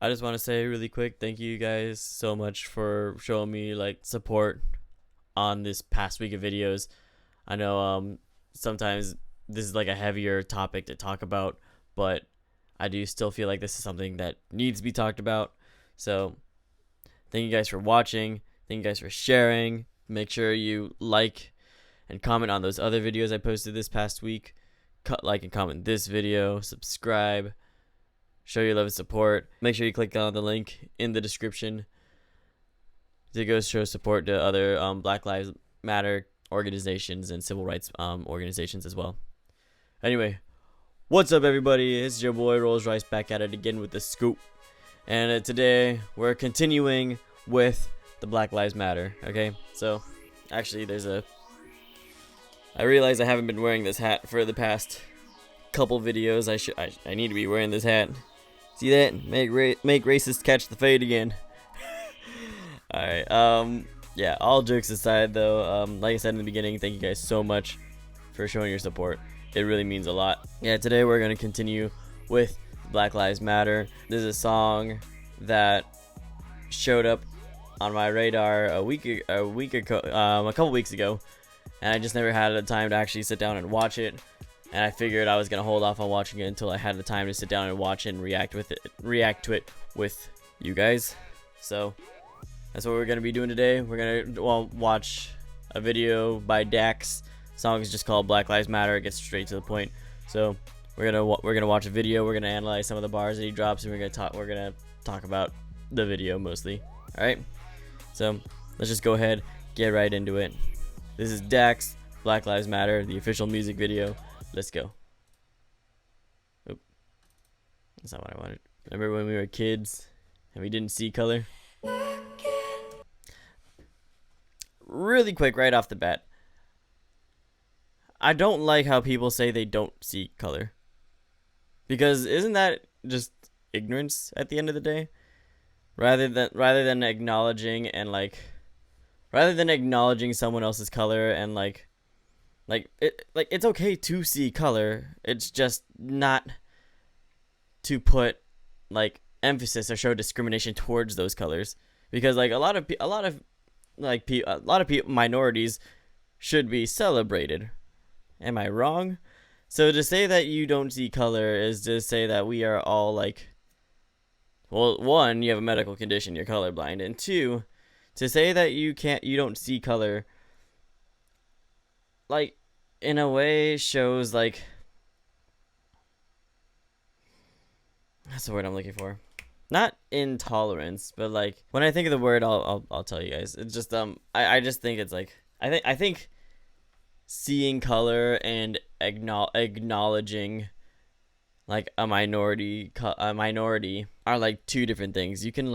I just want to say really quick, thank you guys so much for showing me like support on this past week of videos. I know sometimes this is like a heavier topic to talk about, but I do still feel like this is something that needs to be talked about. So thank you guys for watching. Thank you guys for sharing. Make sure you like and comment on those other videos I posted this past week. Like and comment this video. Subscribe. Show your love and support. Make sure you click on the link in the description to go show support to other Black Lives Matter organizations and civil rights organizations as well. Anyway, what's up everybody? It's your boy Rolls Rice back at it again with the scoop. And today we're continuing with the Black Lives Matter. Okay, so actually I realize I haven't been wearing this hat for the past couple videos. I need to be wearing this hat. See that? Make racists catch the fade again. Alright, yeah, all jokes aside though, like I said in the beginning, thank you guys so much for showing your support. It really means a lot. Yeah, today we're going to continue with Black Lives Matter. This is a song that showed up on my radar a couple weeks ago, and I just never had the time to actually sit down and watch it. And I figured I was gonna hold off on watching it until I had the time to sit down and watch it and react to it with you guys. So that's what we're gonna be doing today. We're gonna watch a video by Dax. The song is just called Black Lives Matter. It gets straight to the point. So we're gonna watch a video. We're gonna analyze some of the bars that he drops, and we're gonna talk about the video mostly. All right. So let's just go ahead, get right into it. This is Dax, Black Lives Matter, the official music video. Let's go. Oop. That's not what I wanted. Remember when we were kids and we didn't see color? Really quick, right off the bat. I don't like how people say they don't see color. Because isn't that just ignorance at the end of the day? Rather than acknowledging and rather than acknowledging someone else's color and it's okay to see color. It's just not to put emphasis or show discrimination towards those colors, because a lot of minorities should be celebrated. Am I wrong? So to say that you don't see color is to say that we are all well, one, you have a medical condition, you're colorblind, and two, to say that you don't see color in a way shows that's the word I'm looking for. Not intolerance, but when I think of the word, I'll tell you guys. It's just I just think it's I think seeing color and acknowledging a minority are two different things. You can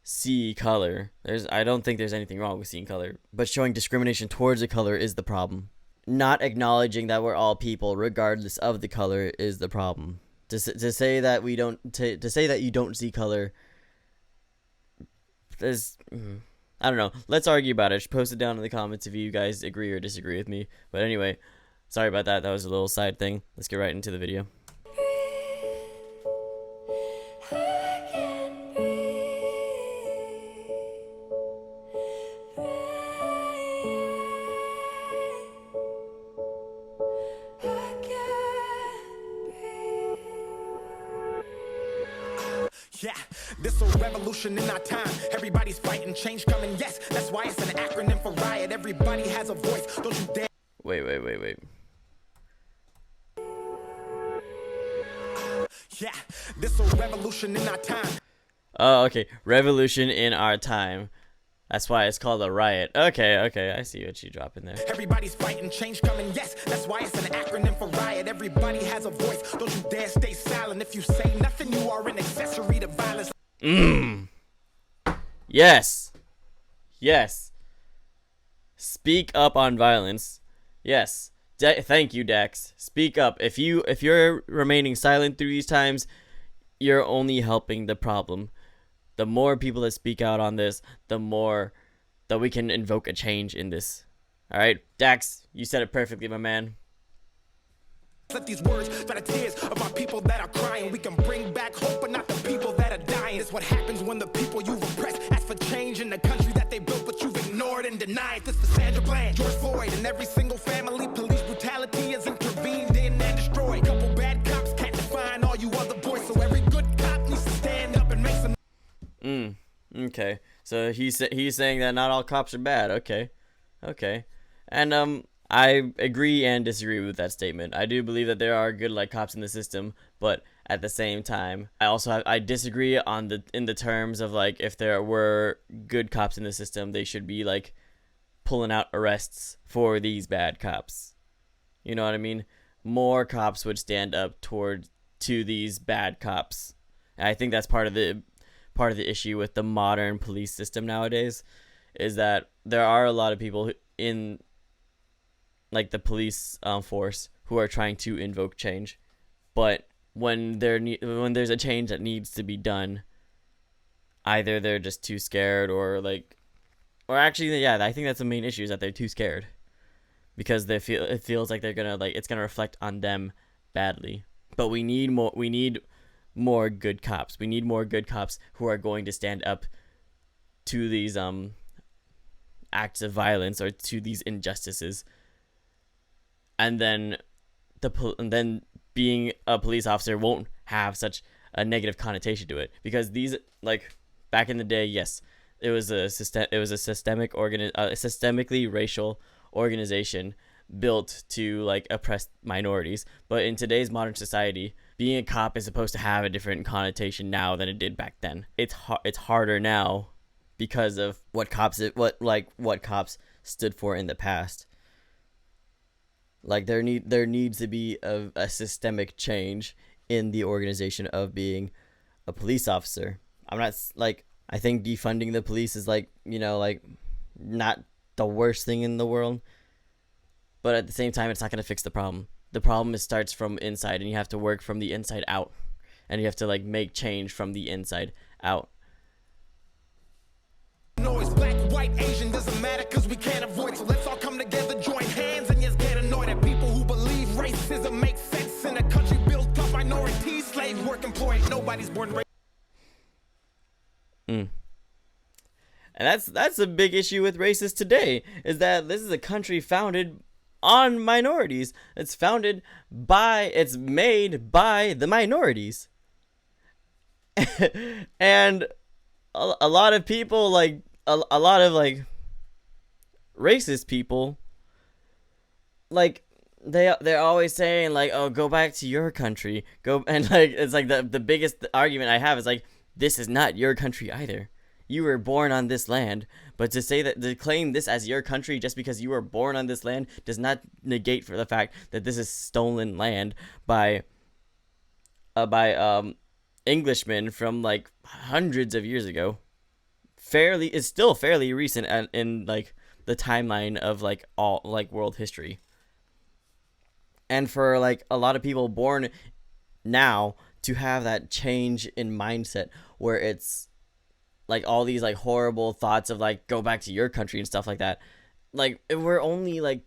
see color. I don't think there's anything wrong with seeing color, but showing discrimination towards a color is the problem. Not acknowledging that we're all people regardless of the color is the problem. To say that to say that you don't see color is I don't know. Let's argue about it. Post it down in the comments if you guys agree or disagree with me. But anyway, sorry about that. That was a little side thing. Let's get right into the video. Yeah, this a revolution in our time. Everybody's fighting, change coming, yes. That's why it's an acronym for riot. Everybody has a voice, don't you dare. Wait. Yeah, this a revolution in our time. Oh, okay. Revolution in our time. That's why it's called a riot. Okay. I see what you drop in there. Everybody's fighting, change coming, yes. That's why it's an acronym for riot. Everybody has a voice. Don't you dare stay silent. If you say nothing, you are an accessory to violence. Yes. Speak up on violence. Yes. Thank you, Dex. Speak up. If you're remaining silent through these times, you're only helping the problem. The more people that speak out on this, the more that we can invoke a change in this. All right, Dax, you said it perfectly, my man. Let these words dry the tears of our people that are crying. We can bring back hope, but not the people that are dying. denied. It's what happens when the people you've oppressed ask for change in the country that they built, but you've ignored and denied. This for Sandra Bland, George Floyd, and every single family. Police brutality is intervened in and destroyed. Couple bad cops can't define all you other boys, so every good cop needs to stand up and make some. Okay. So he's saying that not all cops are bad. Okay. And I agree and disagree with that statement. I do believe that there are good like cops in the system, but at the same time, I disagree in the terms of like if there were good cops in the system, they should be like pulling out arrests for these bad cops. You know what I mean? More cops would stand up to these bad cops. And I think that's part of the issue with the modern police system nowadays, is that there are a lot of people in like the police force who are trying to invoke change, but when there's a change that needs to be done, either they're just too scared or actually, yeah, I think that's the main issue, is that they're too scared because it feels like they're gonna it's gonna reflect on them badly. But we need more good cops. We need more good cops who are going to stand up to these acts of violence or to these injustices, and then being a police officer won't have such a negative connotation to it, because these, like, back in the day, yes, it was a systemically racial organization built to like oppress minorities. But in today's modern society, being a cop is supposed to have a different connotation now than it did back then. It's harder now because of what cops stood for in the past. Like there needs to be a systemic change in the organization of being a police officer. I think defunding the police is not the worst thing in the world, but at the same time, it's not going to fix the problem. The problem starts from inside, and you have to work from the inside out, and you have to make change from the inside out. Noise, black, white, Asian, doesn't matter because we can't avoid. So let's all come together, join hands, and just get annoyed at people who believe racism makes sense in a country built up minorities, slave work, employed. Nobody's born racist. And that's a big issue with racists today, is that this is a country founded on minorities. It's made by the minorities. And a lot of people, a lot of racist people, they're always saying oh, go back to your country, go, and it's the biggest argument I have is this is not your country either. You were born on this land, but to claim this as your country just because you were born on this land does not negate for the fact that this is stolen land by Englishmen from hundreds of years ago. It's still fairly recent in the timeline of all world history. And for a lot of people born now to have that change in mindset where it's all these horrible thoughts of go back to your country and stuff like that. We're only we're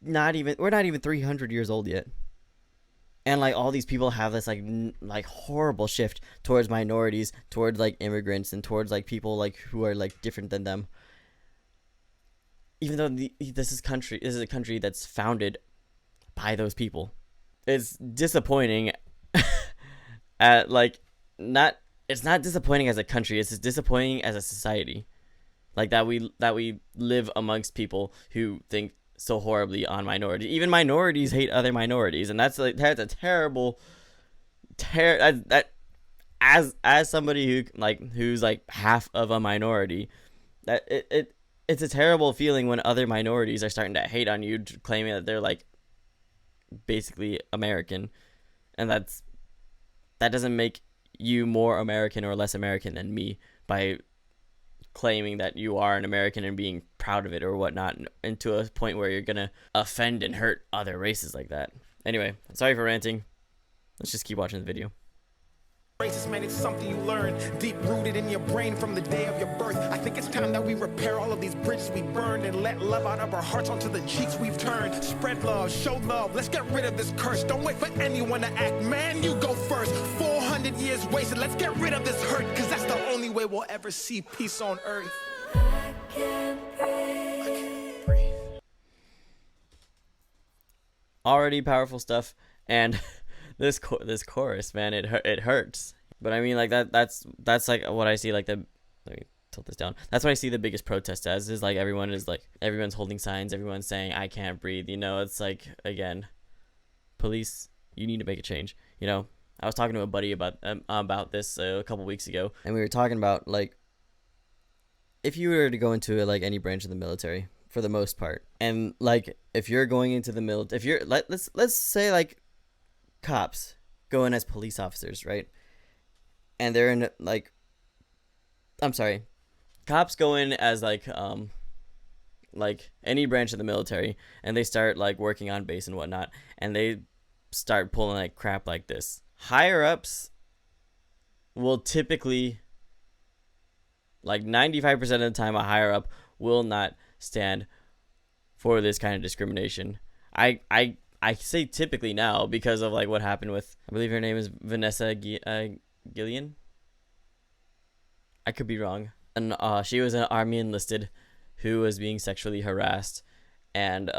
not even 300 years old yet. And all these people have this horrible shift towards minorities, towards immigrants, and towards people who are different than them. Even though this is a country that's founded by those people. It's disappointing it's not disappointing as a country, it's just disappointing as a society. That we live amongst people who think so horribly on minorities. Even minorities hate other minorities, and that's a terrible as somebody who's half of a minority, that it's a terrible feeling when other minorities are starting to hate on you, claiming that they're basically American, and that doesn't make you more American or less American than me by claiming that you are an American and being proud of it or whatnot, and to a point where you're gonna offend and hurt other races like that. Anyway, sorry for ranting. Let's just keep watching the video. Racist, man, it's something you learn, deep rooted in your brain from the day of your birth. I think it's time that we repair all of these bridges we burned and let love out of our hearts onto the cheeks we've turned. Spread love, show love, let's get rid of this curse. Don't wait for anyone to act, man, you go first. 400 years wasted, let's get rid of this hurt, cause that's the only way we'll ever see peace on earth. I can't breathe. Already powerful stuff, and this chorus, man, it hurts. But I mean, like that's like what I see, like let me tilt this down. That's what I see the biggest protest as, is like everyone's holding signs, everyone's saying I can't breathe. You know, it's like, again, police, you need to make a change. You know, I was talking to a buddy about this a couple weeks ago, and we were talking about, like, if you were to go into like any branch of the military, for the most part, and like if you're going into the military, if you're let's say like cops go in as police officers, right? And they're in cops go in as like any branch of the military, and they start like working on base and whatnot, and they start pulling like crap like this. Higher ups will typically, like 95% of the time, a higher up will not stand for this kind of discrimination. I say typically now because of like what happened with, I believe her name is Vanessa Gillian. I could be wrong. And she was an army enlisted who was being sexually harassed, and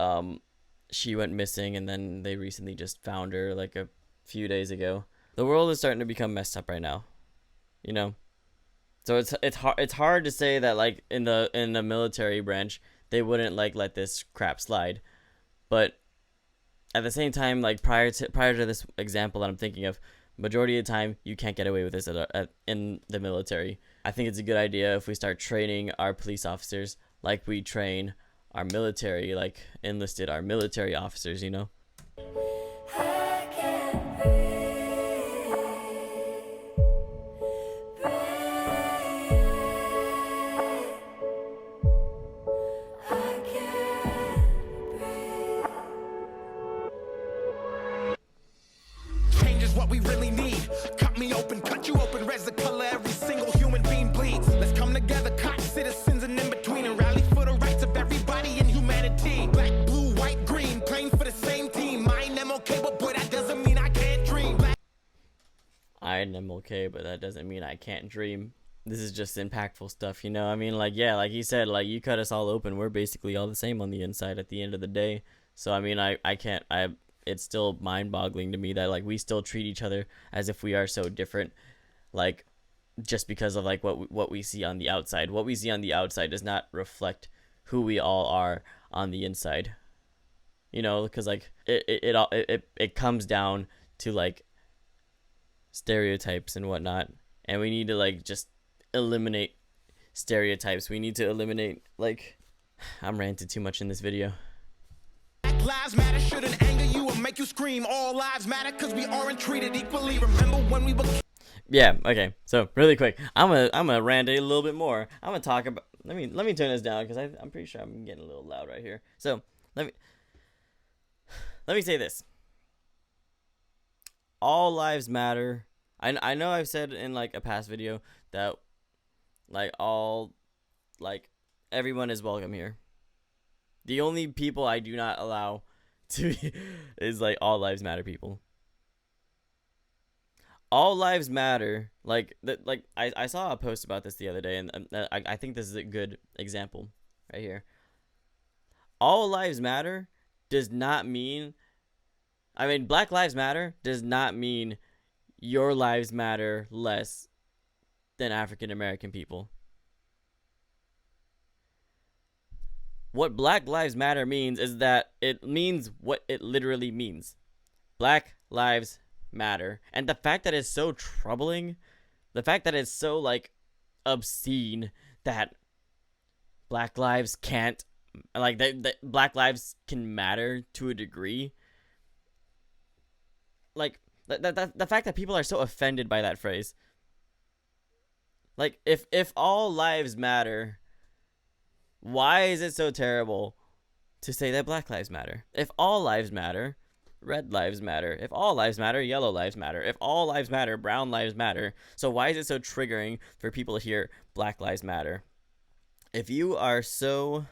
she went missing, and then they recently just found her like a few days ago. The world is starting to become messed up right now, you know. So it's hard to say that like in the military branch they wouldn't like let this crap slide, but at the same time, like prior to this example that I'm thinking of, majority of the time you can't get away with this in the military. I think it's a good idea if we start training our police officers like we train our military, like enlisted our military officers, you know. What we really need. Cut me open, cut you open, res the color every single human being bleeds. Let's come together, cops, citizens, and in between, and rally for the rights of everybody in humanity. Black, blue, white, green, playing for the same team. Mine, I'm okay, but boy, that doesn't mean I can't dream. I'm okay, but that doesn't mean I can't dream. This is just impactful stuff, you know. I mean, like, yeah, like he said, like, you cut us all open, we're basically all the same on the inside at the end of the day. So I mean, it's still mind-boggling to me that like we still treat each other as if we are so different, like just because of like what we see on the outside. What we see on the outside does not reflect who we all are on the inside, you know, because like it comes down to like stereotypes and whatnot, and we need to like just eliminate stereotypes. We need to eliminate, like, I'm ranting too much in this video. Lives matter shouldn't anger you or make you scream. All lives matter because we aren't treated equally. Remember when we were... Yeah, okay. So really quick, I'm gonna rant a little bit more. I'm gonna talk about, let me turn this down because I'm pretty sure I'm getting a little loud right here. So let me say this. All lives matter. I know I've said in like a past video that like everyone is welcome here. The only people I do not allow to be is like all lives matter people. All lives matter. Like I saw a post about this the other day, and I think this is a good example right here. All lives matter does not mean, I mean, Black Lives Matter does not mean your lives matter less than African American people. What Black Lives Matter means is that it means what it literally means. Black Lives Matter. And the fact that it's so troubling, the fact that it's so like obscene that Black lives can't, like that Black lives can matter to a degree. Like the fact that people are so offended by that phrase. Like if all lives matter, why is it so terrible to say that Black lives matter? If all lives matter, red lives matter. If all lives matter, yellow lives matter. If all lives matter, brown lives matter. So why is it so triggering for people to hear black lives matter? If you are so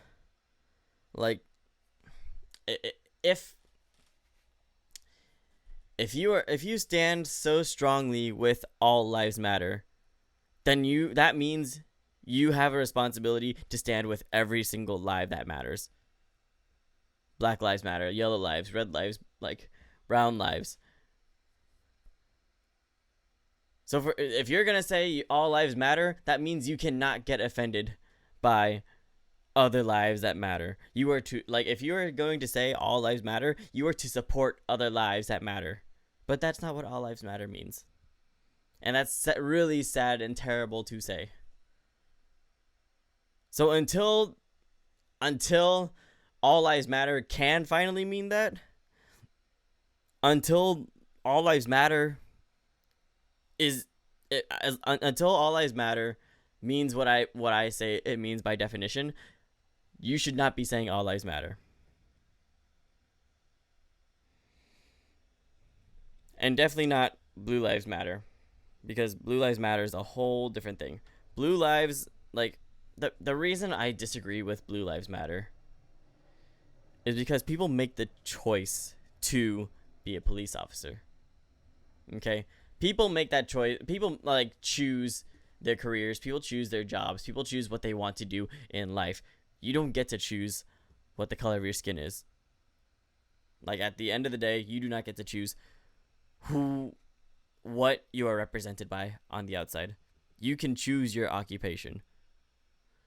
like if you stand so strongly with all lives matter, then that means you have a responsibility to stand with every single life that matters. Black lives matter, yellow lives, red lives, like brown lives. So if you're gonna say all lives matter, that means you cannot get offended by other lives that matter. You are to, like, if you are going to say all lives matter, you are to support other lives that matter. But that's not what all lives matter means. And that's really sad and terrible to say. So until all lives matter can finally mean that, until all lives matter until all lives matter means what I say it means by definition, you should not be saying all lives matter. And definitely not blue lives matter, because blue lives matter is a whole different thing. Blue lives, like, the reason I disagree with blue lives matter is because people make the choice to be a police officer. Okay? People make that choice. People, like, choose their careers. People choose their jobs. People choose what they want to do in life. You don't get to choose what the color of your skin is. Like, at the end of the day, you do not get to choose what you are represented by on the outside. You can choose your occupation.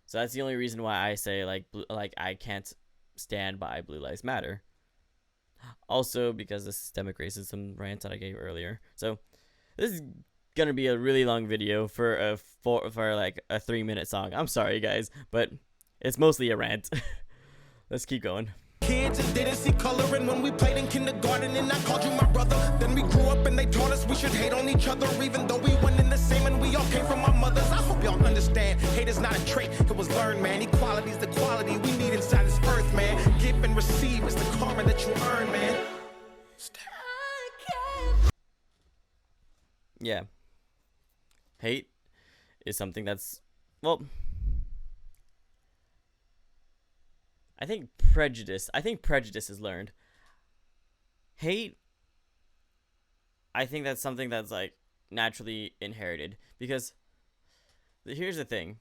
So that's the only reason why I say, like I can't stand by Blue Lives Matter. Also, because the systemic racism rant that I gave earlier. So this is gonna be a really long video for like a 3-minute song. I'm sorry, guys, but it's mostly a rant. Let's keep going. Kids and didn't see coloring when we played in kindergarten, and I called you my brother. Then we grew up and they taught us we should hate on each other, even though we went in the same and we all came from our mothers. I hope y'all understand, hate is not a trait, it was learned, man. Equality is the quality we need inside this earth, man. Give and receive is the karma that you earn, man. Yeah. Hate is something that's, well, I think prejudice is learned. Hate, I think that's something that's, like, naturally inherited, because here's the thing.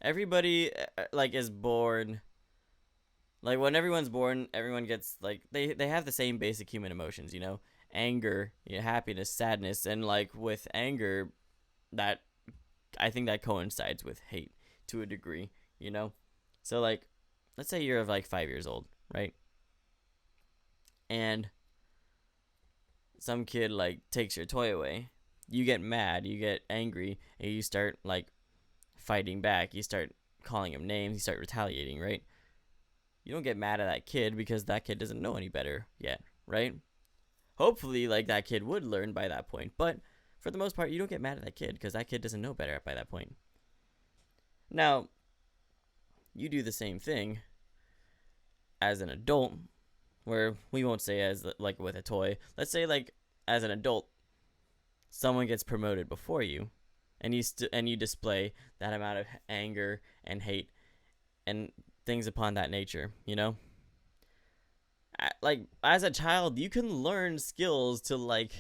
Everybody, like, is born, like, when everyone's born, everyone gets, like, they have the same basic human emotions, you know? Anger, happiness, sadness, and, like, with anger, that, I think that coincides with hate to a degree, you know? So, like, let's say you're, like, 5 years old, right? And some kid, like, takes your toy away. You get mad, you get angry, and you start, like, fighting back. You start calling him names, you start retaliating, right? You don't get mad at that kid because that kid doesn't know any better yet, right? Hopefully, like, that kid would learn by that point, but for the most part, you don't get mad at that kid because that kid doesn't know better by that point. Now, you do the same thing as an adult, where we won't say as, like, with a toy. Let's say, like, as an adult, someone gets promoted before you, and you display that amount of anger and hate and things upon that nature, you know? Like, as a child, you can learn skills to, like,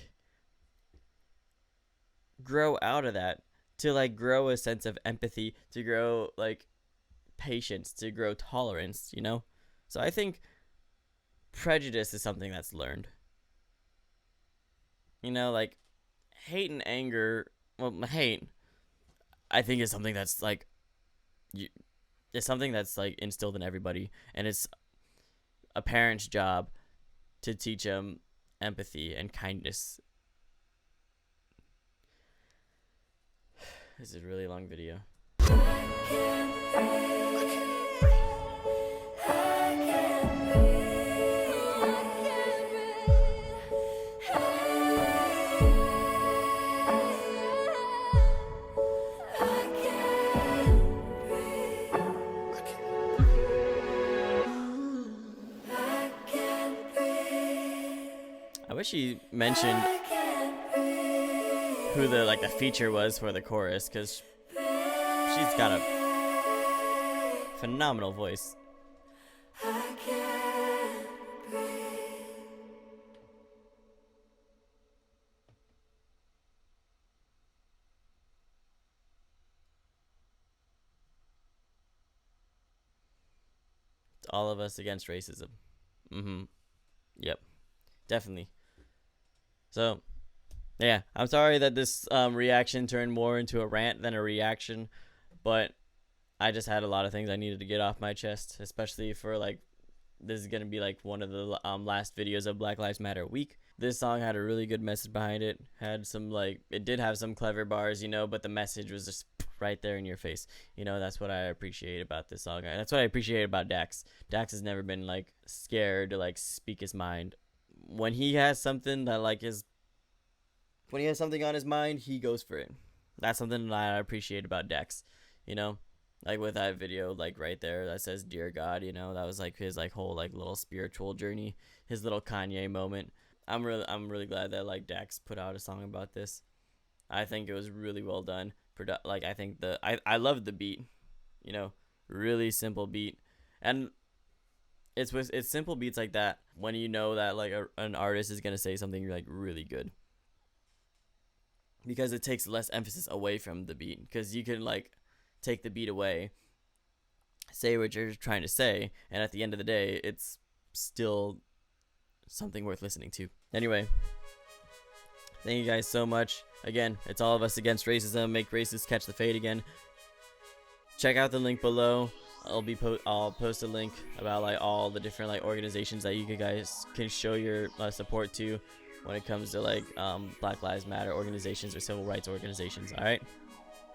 grow out of that, to, like, grow a sense of empathy, to grow, like, patience, to grow tolerance, you know? So I think prejudice is something that's learned. You know, like, hate and anger, well, hate, I think, is something that's, like, it's something that's, like, instilled in everybody, and it's a parent's job to teach them empathy and kindness. This is a really long video. wish he mentioned who the feature was for the chorus, because she's got a phenomenal voice. It's all of us against racism. Yep, definitely. So yeah, I'm sorry that this reaction turned more into a rant than a reaction, but I just had a lot of things I needed to get off my chest, especially for like, this is gonna be like one of the last videos of Black Lives Matter week. This song had a really good message behind it. Had some it did have some clever bars, you know, but the message was just right there in your face. You know, that's what I appreciate about this song. And that's what I appreciate about Dax. Dax has never been like scared to like speak his mind. When he has something that when he has something on his mind, he goes for it. That's something that I appreciate about Dax, you know. Like with that video, like right there that says "Dear God," you know, that was like his like whole like little spiritual journey, his little Kanye moment. I'm really glad that like Dax put out a song about this. I think it was really well done. I think I loved the beat, you know, really simple beat, and it's simple beats like that when you know that like an artist is gonna say something like really good, because it takes less emphasis away from the beat, because you can like take the beat away, say what you're trying to say, and at the end of the day, it's still something worth listening to. Anyway, thank you guys so much. Again, it's all of us against racism. Make racists catch the fade again. Check out the link below. I'll post a link about like all the different like organizations that you guys can show your support to when it comes to like Black Lives Matter organizations or civil rights organizations. All right,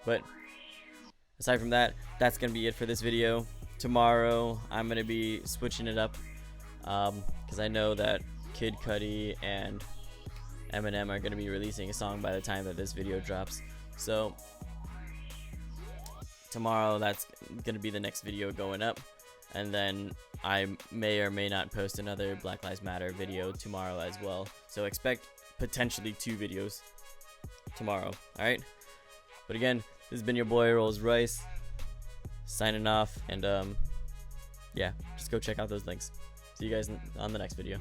but aside from that, that's gonna be it for this video. Tomorrow I'm gonna be switching it up because I know that Kid Cudi and Eminem are gonna be releasing a song by the time that this video drops. So tomorrow, that's gonna be the next video going up, and then I may or may not post another Black Lives Matter video tomorrow as well. So expect potentially 2 videos tomorrow. All right, but again, this has been your boy Rolls Royce signing off, and yeah, just go check out those links. See you guys on the next video.